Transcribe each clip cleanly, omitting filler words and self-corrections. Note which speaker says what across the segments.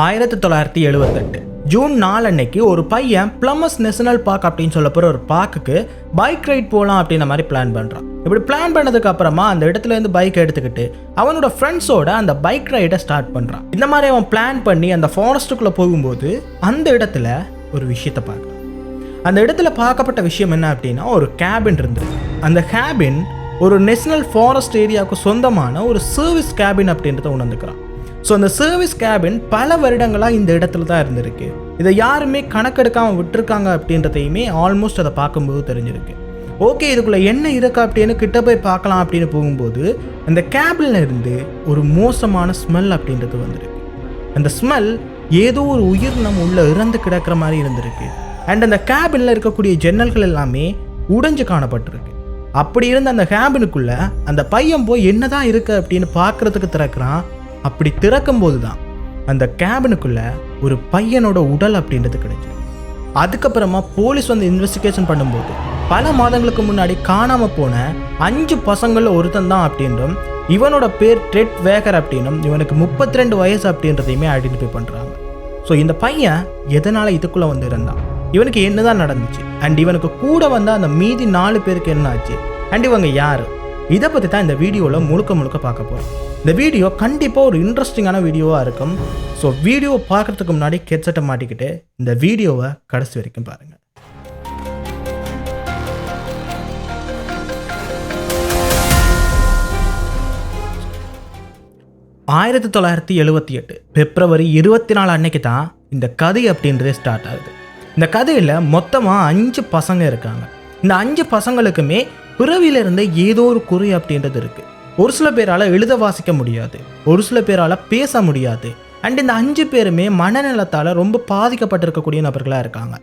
Speaker 1: 1978 June 4 அன்னைக்கு ஒரு பையன் பிளமஸ் நேஷனல் பார்க் அப்படின்னு சொல்ல போகிற ஒரு பார்க்குக்கு பைக் ரைட் போகலாம் அப்படின்ற மாதிரி பிளான் பண்ணுறான். இப்படி பிளான் பண்ணதுக்கு அப்புறமா அந்த இடத்துல இருந்து பைக் எடுத்துக்கிட்டு அவனோட ஃப்ரெண்ட்ஸோட அந்த பைக் ரைடை ஸ்டார்ட் பண்ணுறான். இந்த மாதிரி அவன் பிளான் பண்ணி அந்த ஃபாரஸ்ட்டுக்குள்ளே போகும்போது அந்த இடத்துல ஒரு விஷயத்தை பார்க்குறான். அந்த இடத்துல பார்க்கப்பட்ட விஷயம் என்ன அப்படின்னா, ஒரு கேபின் இருந்தது. அந்த கேபின் ஒரு நேஷனல் ஃபாரஸ்ட் ஏரியாவுக்கு சொந்தமான ஒரு சர்வீஸ் கேபின் அப்படின்றத உணர்ந்துக்கிறான். ஸோ அந்த சர்வீஸ் கேபின் பல வருடங்களாக இந்த இடத்துல தான் இருந்திருக்கு. இதை யாருமே கணக்கெடுக்காமல் விட்டுருக்காங்க அப்படின்றதையுமே ஆல்மோஸ்ட் அதை பார்க்கும்போது தெரிஞ்சிருக்கு. ஓகே, இதுக்குள்ளே என்ன இருக்கா அப்படின்னு கிட்ட போய் பார்க்கலாம் அப்படின்னு போகும்போது அந்த கேபினில் இருந்து ஒரு மோசமான ஸ்மெல் அப்படின்றது வந்துருக்கு. அந்த ஸ்மெல் ஏதோ ஒரு உயிரினம் உள்ள இறந்து கிடக்கிற மாதிரி இருந்திருக்கு. அண்ட் அந்த கேபினில் இருக்கக்கூடிய ஜன்னல்கள் எல்லாமே உடைஞ்சு காணப்பட்டிருக்கு. அப்படி இருந்த அந்த கேபினுக்குள்ள அந்த பையன் போய் என்னதான் இருக்கு அப்படின்னு பார்க்கறதுக்கு திறக்கிறான். அப்படி திறக்கும் போது தான் அந்த கேபினுக்குள்ள ஒரு பையனோட உடல் அப்படின்றது கிடைச்சு. அதுக்கப்புறமா போலீஸ் வந்து இன்வெஸ்டிகேஷன் பண்ணும்போது பல மாதங்களுக்கு முன்னாடி காணாமல் போன 5 பசங்களில் ஒருத்தன் தான் அப்படின்றும், இவனோட பேர் டெட் வேகர் அப்படின்னும், இவனுக்கு 32 வயசு அப்படின்றதையுமே ஐடென்டிஃபை பண்ணுறாங்க. ஸோ இந்த பையன் எதனால் இதுக்குள்ளே வந்து இருந்தான், இவனுக்கு என்னதான் நடந்துச்சு, அண்ட் இவனுக்கு கூட வந்த அந்த மீதி 4 பேருக்கு என்ன ஆச்சு, அண்ட் இவங்க யார், இதை பற்றி தான் இந்த வீடியோவில் முழுக்க பார்க்க போகிறோம். இந்த வீடியோ கண்டிப்பாக ஒரு இன்ட்ரெஸ்டிங்கான வீடியோவாக இருக்கும். ஸோ வீடியோவை பார்க்குறதுக்கு முன்னாடி ஹெட்செட்டை மாட்டிக்கிட்டு இந்த வீடியோவை கடைசி வரைக்கும் பாருங்கள். பிப்ரவரி 24 அன்னைக்கு தான் இந்த கதை அப்படின்றதே ஸ்டார்ட் ஆகுது. இந்த கதையில் மொத்தமாக 5 பசங்க இருக்காங்க. இந்த 5 பசங்களுக்குமே பிறவியிலிருந்து ஏதோ ஒரு குறை அப்படின்றது இருக்குது. ஒரு சில பேரால் எழுத வாசிக்க முடியாது, ஒரு சில பேரால் பேச முடியாது. அண்ட் இந்த 5 பேருமே மனநலத்தால் ரொம்ப பாதிக்கப்பட்டிருக்கக்கூடிய நபர்களாக இருக்காங்க.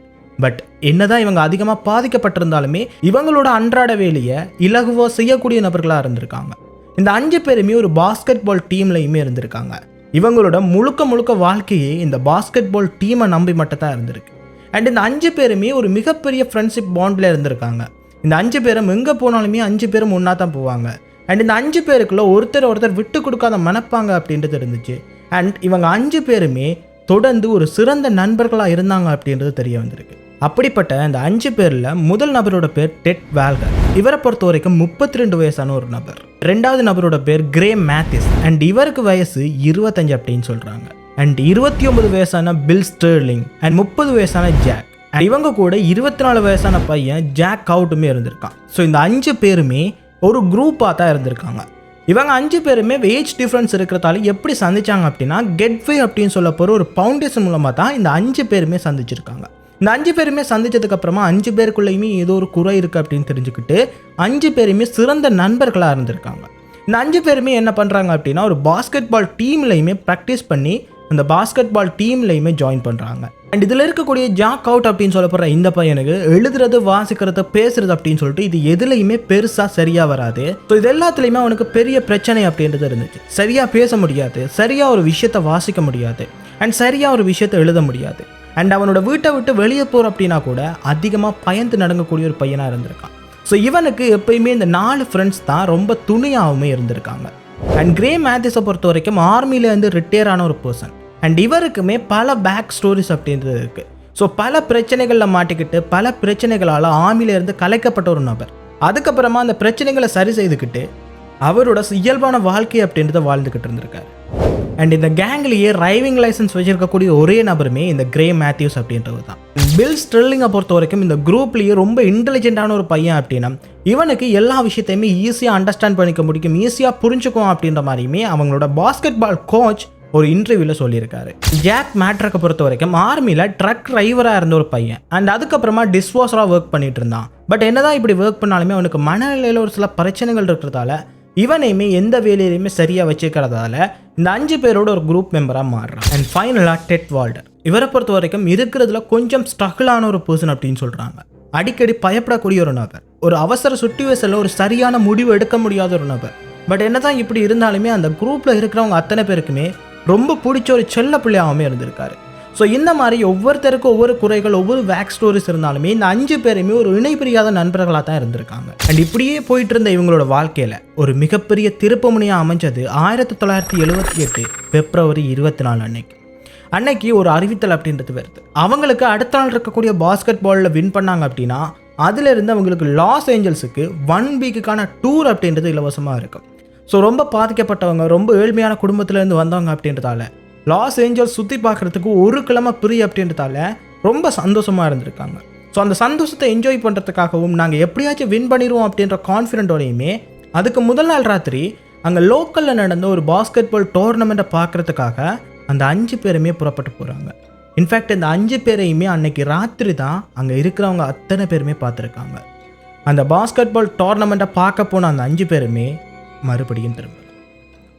Speaker 1: பட் என்னதான் இவங்க அதிகமாக பாதிக்கப்பட்டிருந்தாலுமே இவங்களோட அன்றாட வேலையை இலகுவாக செய்யக்கூடிய நபர்களாக இருந்திருக்காங்க. இந்த 5 பேருமே ஒரு பாஸ்கெட் பால் டீம்லையுமே இருந்திருக்காங்க. இவங்களோட முழுக்க வாழ்க்கையே இந்த பாஸ்கெட் பால் டீமை நம்பி மட்டும் தான் இருந்திருக்கு. அண்ட் இந்த 5 பேருமே ஒரு மிகப்பெரிய ஃப்ரெண்ட்ஷிப் பாண்டில் இருந்திருக்காங்க. இந்த 5 பேரும் எங்கே போனாலுமே 5 பேரும் ஒன்றா தான் போவாங்க. அண்ட் இந்த 5 பேருக்குள்ள ஒருத்தர் விட்டு கொடுக்காத மனப்பாங்க அப்படின்றது இருந்துச்சு. அண்ட் இவங்க 5 பேருமே தொடர்ந்து ஒரு சிறந்த நண்பர்களாக இருந்தாங்க அப்படின்றது தெரிய வந்திருக்கு. அப்படிப்பட்ட இந்த 5 பேரில் முதல் நபரோட பேர் டெட் வேல்கர். இவரை பொறுத்த வரைக்கும் 32 வயசான ஒரு நபர். 2வது நபரோட பேர் கிரேம் மேத்திஸ். அண்ட் இவருக்கு வயசு 25 அப்படின்னு சொல்கிறாங்க. அண்ட் 29 வயசான பில் ஸ்டெர்லிங். அண்ட் 30 வயசான ஜாக். இவங்க கூட 24 வயசான பையன் ஜாக் அவுட்டுமே இருந்திருக்கான். ஸோ இந்த 5 பேருமே ஒரு குரூப்பாக தான் இருந்திருக்காங்க. இவங்க 5 பேருமே ஏஜ் டிஃப்ரென்ஸ் இருக்கிறதால எப்படி சந்திச்சாங்க அப்படின்னா, கெட்வே அப்படின்னு சொல்ல போகிற ஒரு ஃபவுண்டேஷன் மூலமாக தான் இந்த 5 பேருமே சந்திச்சிருக்காங்க. இந்த 5 பேருமே சந்திச்சதுக்கு அப்புறமா 5 பேருக்குள்ளேயுமே ஏதோ ஒரு குறை இருக்குது அப்படின்னு தெரிஞ்சுக்கிட்டு 5 பேருமே சிறந்த நண்பர்களாக இருந்திருக்காங்க. இந்த 5 பேருமே என்ன பண்ணுறாங்க அப்படின்னா, ஒரு பாஸ்கெட் பால் டீம்லையுமே ப்ராக்டிஸ் பண்ணி அந்த பாஸ்கெட் பால் டீம்லையுமே ஜாயின் பண்ணுறாங்க. அண்ட் இதில் இருக்கக்கூடிய ஜாக் அவுட் அப்படின்னு சொல்லப்படுற இந்த பையனுக்கு எழுதுறது, வாசிக்கிறது, பேசுறது அப்படின்னு சொல்லிட்டு இது எதுலையுமே பெருசாக சரியாக வராது. ஸோ இது எல்லாத்துலேயுமே அவனுக்கு பெரிய பிரச்சனை அப்படின்றது இருந்துச்சு. சரியாக பேச முடியாது, சரியாக ஒரு விஷயத்தை வாசிக்க முடியாது, அண்ட் சரியாக ஒரு விஷயத்தை எழுத முடியாது. அண்ட் அவனோட வீட்டை விட்டு வெளியே போகிற அப்படின்னா கூட அதிகமாக பயந்து நடங்கக்கூடிய ஒரு பையனாக இருந்திருக்கான். ஸோ இவனுக்கு எப்பயுமே இந்த 4 ஃப்ரெண்ட்ஸ் தான் ரொம்ப துணையாகவுமே இருந்திருக்காங்க. அண்ட் கிரேம் மேத்திஸை பொறுத்த வரைக்கும் ஆர்மியிலேருந்து ரிட்டையர் ஆன ஒரு பர்சன். அண்ட் இவருக்குமே பல பேக் ஸ்டோரிஸ் அப்படின்றது இருக்குது. ஸோ பல பிரச்சனைகளில் மாட்டிக்கிட்டு பல பிரச்சனைகளால் ஆர்மியிலேருந்து கலைக்கப்பட்ட ஒரு நபர். அதுக்கப்புறமா அந்த பிரச்சனைகளை சரி செய்துக்கிட்டு அவரோட இயல்பான வாழ்க்கை அப்படின்றத வாழ்ந்துக்கிட்டு இருந்திருக்காரு. அண்ட் இந்த கேங்லேயே டிரைவிங் லைசன்ஸ் வச்சிருக்கக்கூடிய ஒரே நபருமே இந்த கிரேம் மேத்யூஸ் அப்படின்றது தான். பில் ஸ்டெர்லிங்கை பொறுத்த வரைக்கும் இந்த குரூப்லேயே ரொம்ப இன்டெலிஜென்ட்டான ஒரு பையன் அப்படின்னா, இவனுக்கு எல்லா விஷயத்தையுமே ஈஸியாக அண்டர்ஸ்டாண்ட் பண்ணிக்க முடியும், ஈஸியாக புரிஞ்சுக்கும் அப்படின்ற மாதிரியுமே அவங்களோட பாஸ்கெட் பால் கோச் ஒரு இன்டர்வியூவில் சொல்லியிருக்காரு. ஜாக் மேட்ரக்கை பொறுத்த வரைக்கும் ஆர்மியில் ட்ரக் டிரைவராக இருந்த ஒரு பையன். அண்ட் அதுக்கப்புறமா டிஸ்வாஷராக ஒர்க் பண்ணிட்டு இருந்தான். பட் என்னதான் இப்படி ஒர்க் பண்ணாலுமே அவனுக்கு மனநிலையில் ஒரு சில பிரச்சனைகள் இருக்கிறதால இவனையுமே எந்த வேலையிலையுமே சரியாக வச்சுக்கிறதால இந்த 5 பேரோட ஒரு குரூப் மெம்பராக மாறுறான். அண்ட் ஃபைனலாக டெட் வால்டர். இவரை பொறுத்த வரைக்கும் இருக்கிறதுல கொஞ்சம் ஸ்ட்ரகிளான ஒரு பர்சன் அப்படின்னு சொல்கிறாங்க. அடிக்கடி பயப்படக்கூடிய ஒரு நபர், ஒரு அவசர சுச்சுவேஷனில் ஒரு சரியான முடிவு எடுக்க முடியாத ஒரு நபர். பட் என்னதான் இப்படி இருந்தாலுமே அந்த குரூப்பில் இருக்கிறவங்க அத்தனை பேருக்குமே ரொம்ப பிடிச்ச ஒரு செல்ல பிள்ளையாகவுமே இருந்திருக்காரு. ஸோ இந்த மாதிரி ஒவ்வொருத்தருக்கும் ஒவ்வொரு குறைகள், ஒவ்வொரு வேக் ஸ்டோரிஸ் இருந்தாலுமே இந்த 5 பேருமே ஒரு இணைப்பிரியாத நண்பர்களாக தான் இருந்திருக்காங்க. அண்ட் இப்படியே போயிட்டு இருந்த இவங்களோட வாழ்க்கையில் ஒரு மிகப்பெரிய திருப்புமுனையாக அமைஞ்சது 1978 பிப்ரவரி 24 அன்னைக்கு. அன்னைக்கு ஒரு அறிவித்தல் அப்படின்றது வருது. அவங்களுக்கு அடுத்த நாள் இருக்கக்கூடிய பாஸ்கெட் பாலில் வின் பண்ணாங்க அப்படின்னா அதிலிருந்து அவங்களுக்கு லாஸ் ஏஞ்சல்ஸுக்கு 1 வீக்குக்கான டூர் அப்படின்றது இலவசமாக இருக்கும். ஸோ ரொம்ப பாதிக்கப்பட்டவங்க, ரொம்ப ஏழ்மையான குடும்பத்திலேருந்து வந்தவங்க அப்படின்றதால லாஸ் ஏஞ்சல்ஸ் சுற்றி பார்க்குறதுக்கு ஒரு கிழமை ஃப்ரீ அப்படின்றதால ரொம்ப சந்தோஷமாக இருந்திருக்காங்க. ஸோ அந்த சந்தோஷத்தை என்ஜாய் பண்ணுறதுக்காகவும் நாங்கள் எப்படியாச்சும் வின் பண்ணிடுவோம் அப்படின்ற கான்ஃபிடென்ட்டோடையுமே அதுக்கு முதல் நாள் ராத்திரி அங்கே லோக்கலில் நடந்த ஒரு பாஸ்கெட் பால் டோர்னமெண்ட்டை பார்க்குறதுக்காக அந்த 5 பேருமே புறப்பட்டு போகிறாங்க. இன்ஃபேக்ட் இந்த 5 பேரையுமே அன்னைக்கு ராத்திரி தான் அங்கே இருக்கிறவங்க அத்தனை பேருமே பார்த்துருக்காங்க. அந்த பாஸ்கெட் பால் டோர்னமெண்ட்டை பார்க்க போன அந்த 5 பேருமே மறுபடியும் திரும்ப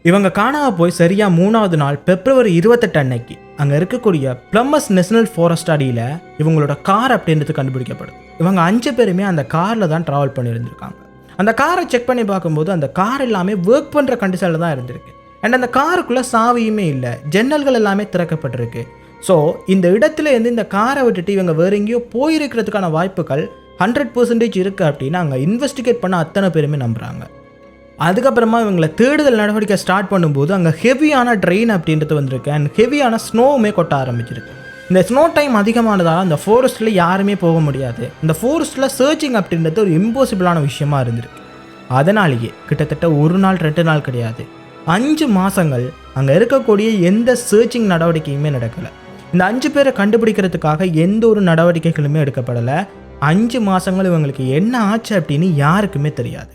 Speaker 1: இவங்க காணாம போய் சரியாக 3வது நாள் பிப்ரவரி 28 அன்னைக்கு அங்கே இருக்கக்கூடிய பிளம்மஸ் நேஷனல் ஃபாரஸ்ட் அடியில் இவங்களோட கார் அப்படின்றது கண்டுபிடிக்கப்படுது. இவங்க 5 பேருமே அந்த காரில் தான் ட்ராவல் பண்ணியிருந்திருக்காங்க. அந்த காரை செக் பண்ணி பார்க்கும்போது அந்த கார் எல்லாமே ஒர்க் பண்ணுற கண்டிஷனில் தான் இருந்திருக்கு. அண்ட் அந்த காருக்குள்ளே சாவியுமே இல்லை, ஜன்னல்கள் எல்லாமே திறக்கப்பட்டிருக்கு. ஸோ இந்த இடத்துல இருந்து இந்த காரை விட்டுட்டு இவங்க வேற எங்கேயோ போயிருக்கிறதுக்கான வாய்ப்புகள் 100% இருக்குது அப்படின்னு அங்கே இன்வெஸ்டிகேட் பண்ண அத்தனை பேருமே நம்புகிறாங்க. அதுக்கப்புறமா இவங்களை தேடுதல் நடவடிக்கை ஸ்டார்ட் பண்ணும்போது அங்கே ஹெவியான ட்ரெயின் அப்படின்றது வந்திருக்கு. அண்ட் ஹெவியான ஸ்னோவுமே கொட்ட ஆரம்பிச்சிருக்கு. இந்த ஸ்னோ டைம் அதிகமானதால் அந்த ஃபாரஸ்ட்டில் யாருமே போக முடியாது. இந்த ஃபாரஸ்ட்டில் சர்ச்சிங் அப்படின்றது ஒரு இம்பாசிபிளான விஷயமா இருந்திருக்கு. அதனாலேயே கிட்டத்தட்ட 1 நாள் 2 நாள் கிடையாது, 5 மாதங்கள் அங்கே இருக்கக்கூடிய எந்த சர்ச்சிங் நடவடிக்கையுமே நடக்கலை. இந்த 5 பேரை கண்டுபிடிக்கிறதுக்காக எந்த ஒரு நடவடிக்கைகளுமே எடுக்கப்படலை. 5 மாதங்கள் இவங்களுக்கு என்ன ஆச்சு அப்படின்னு யாருக்குமே தெரியாது.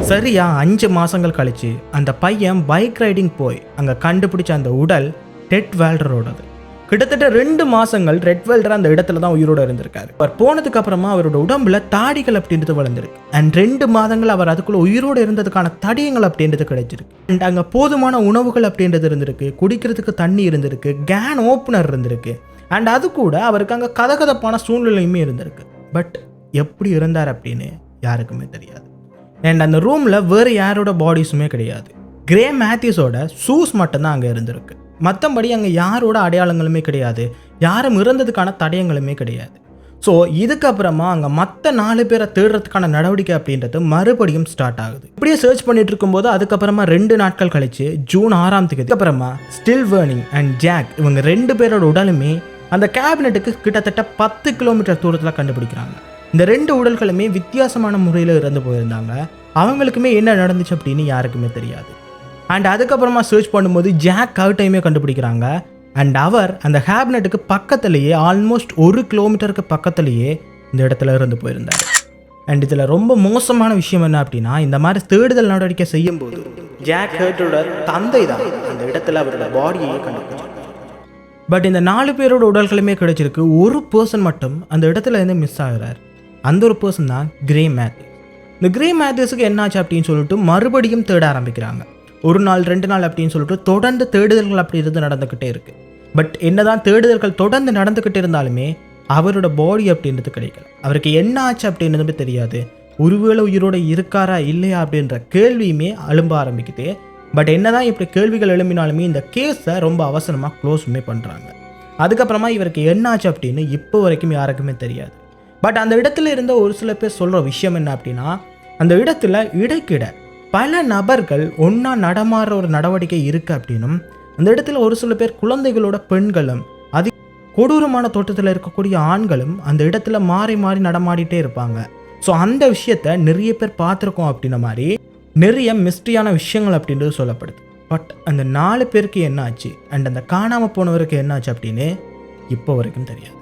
Speaker 1: சரியா 5 மாதங்கள் கழிச்சு அந்த பையன் பைக் ரைடிங் போய் அங்கே கண்டுபிடிச்ச அந்த உடல் ரெட் வேல்டரோடது. கிட்டத்தட்ட 2 மாதங்கள் ரெட் வேல்டர் அந்த இடத்துல தான் உயிரோடு இருந்திருக்காரு. அவர் போனதுக்கு அப்புறமா அவரோட உடம்புல தாடிகள் அப்படின்றது வளர்ந்துருக்கு. அண்ட் 2 மாதங்கள் அவர் அதுக்குள்ள உயிரோடு இருந்ததுக்கான தடயங்கள் அப்படின்றது கிடைச்சிருக்கு. அண்ட் அங்கே போதுமான உணவுகள் அப்படின்றது இருந்திருக்கு, குடிக்கிறதுக்கு தண்ணி இருந்திருக்கு, கேன் ஓப்பனர் இருந்திருக்கு. அண்ட் அது கூட அவருக்கு அங்கே கதகதப்பான சூழ்நிலையுமே இருந்திருக்கு. பட் எப்படி இருந்தார் அப்படின்னு யாருக்குமே தெரியாது. அண்ட் அந்த ரூமில் வேறு யாரோட பாடிஸுமே கிடையாது. கிரே மேத்யூஸோட ஷூஸ் மட்டும்தான் அங்கே இருந்திருக்கு. மற்றபடி அங்கே யாரோட அடையாளங்களுமே கிடையாது, யாரும் இறந்ததுக்கான தடயங்களுமே கிடையாது. ஸோ இதுக்கப்புறமா அங்கே மற்ற 4 பேரை தேடுறதுக்கான நடவடிக்கை அப்படின்றது மறுபடியும் ஸ்டார்ட் ஆகுது. இப்படியே சர்ச் பண்ணிட்டு இருக்கும்போது அதுக்கப்புறமா 2 நாட்கள் கழிச்சு ஜூன் 6ஆம் தேதி அப்புறமா ஸ்டில்வர்னிங் அண்ட் ஜாக் இவங்க 2 பேரோட உடலுமே அந்த கேபினெட்டுக்கு கிட்டத்தட்ட 10 கிலோமீட்டர் தூரத்தில் கண்டுபிடிக்கிறாங்க. இந்த 2 உடல்களுமே வித்தியாசமான முறையில் இறந்து போயிருந்தாங்க. அவங்களுக்குமே என்ன நடந்துச்சு அப்படின்னு யாருக்குமே தெரியாது. அண்ட் அதுக்கப்புறமா சர்ச் பண்ணும்போது ஜாக் கவுட்டையுமே கண்டுபிடிக்கிறாங்க. அண்ட் அவர் அந்த கேபினெட்டுக்கு பக்கத்துலேயே ஆல்மோஸ்ட் 1 கிலோமீட்டருக்கு பக்கத்துலேயே இந்த இடத்துல இருந்து போயிருந்தார். அண்ட் இதில் ரொம்ப மோசமான விஷயம் என்ன அப்படின்னா, இந்த மாதிரி தேடுதல் நடவடிக்கை செய்யும்போது ஜாக் ஹர்ட்டோட தந்தை தான் அந்த இடத்துல அவரோட பாடியையே கண்டுபிடிச்சார். பட் இந்த 4 பேரோட உடல்களுமே கிடைச்சிருக்கு. ஒரு பர்சன் மட்டும் அந்த இடத்துல இருந்து மிஸ் ஆகிறார். அந்த ஒரு பர்சன் தான் கிரே மேத்யூஸ். இந்த கிரே மேத்யூஸுக்கு என்னாச்சு அப்படின்னு சொல்லிட்டு மறுபடியும் தேட ஆரம்பிக்கிறாங்க. 1 நாள் 2 நாள் அப்படின்னு சொல்லிட்டு தொடர்ந்து தேடுதல்கள் அப்படின்றது நடந்துக்கிட்டே இருக்குது. பட் என்னதான் தேடுதல்கள் தொடர்ந்து நடந்துக்கிட்டே இருந்தாலுமே அவரோட பாடி அப்படின்றது கிடைக்கல. அவருக்கு என்ன ஆச்சு அப்படின்றதுமே தெரியாது. ஒருவேளை உயிரோடு இருக்காரா இல்லையா அப்படின்ற கேள்வியுமே எழும்ப ஆரம்பிக்குது. பட் என்னதான் இப்படி கேள்விகள் எழும்பினாலுமே இந்த கேஸை ரொம்ப அவசரமாக க்ளோஸுமே பண்ணுறாங்க. அதுக்கப்புறமா இவருக்கு என்ன ஆச்சு அப்படின்னு இப்போ வரைக்கும் யாருக்குமே தெரியாது. பட் அந்த இடத்துல இருந்த ஒரு சில பேர் சொல்கிற விஷயம் என்ன அப்படின்னா, அந்த இடத்துல இடைக்கிட பல நபர்கள் ஒன்றா நடமாடுற ஒரு நடவடிக்கை இருக்குது அப்படின்னும், அந்த இடத்துல ஒரு சில பேர் குழந்தைகளோட பெண்களும் கொடூரமான தோட்டத்தில் இருக்கக்கூடிய ஆண்களும் அந்த இடத்துல மாறி மாறி நடமாடிட்டே இருப்பாங்க. ஸோ அந்த விஷயத்த நிறைய பேர் பார்த்துருக்கோம் அப்படின்ன மாதிரி நிறைய மிஸ்ட்ரியான விஷயங்கள் அப்படின்றது சொல்லப்படுது. பட் அந்த 4 பேருக்கு என்ன ஆச்சு அண்ட் அந்த காணாமல் போனவருக்கு என்ன ஆச்சு அப்படின்னு இப்போ வரைக்கும் தெரியாது.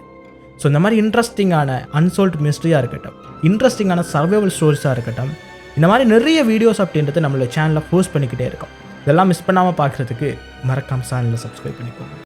Speaker 1: ஸோ இந்த மாதிரி இன்ட்ரெஸ்டிங்கான அன்சால்வ்டு மிஸ்ட்ரியாக இருக்கட்டும், இன்ட்ரெஸ்டிங்கான சர்வைவல் ஸ்டோரிஸாக இருக்கட்டும், இந்த மாதிரி நிறைய வீடியோஸ் அப்படின்றது நம்மளோட சேனலில் போஸ்ட் பண்ணிக்கிட்டே இருக்கோம். இதெல்லாம் மிஸ் பண்ணாமல் பார்க்குறதுக்கு மறக்காம சேனலில் சப்ஸ்கிரைப் பண்ணிக்கோங்க.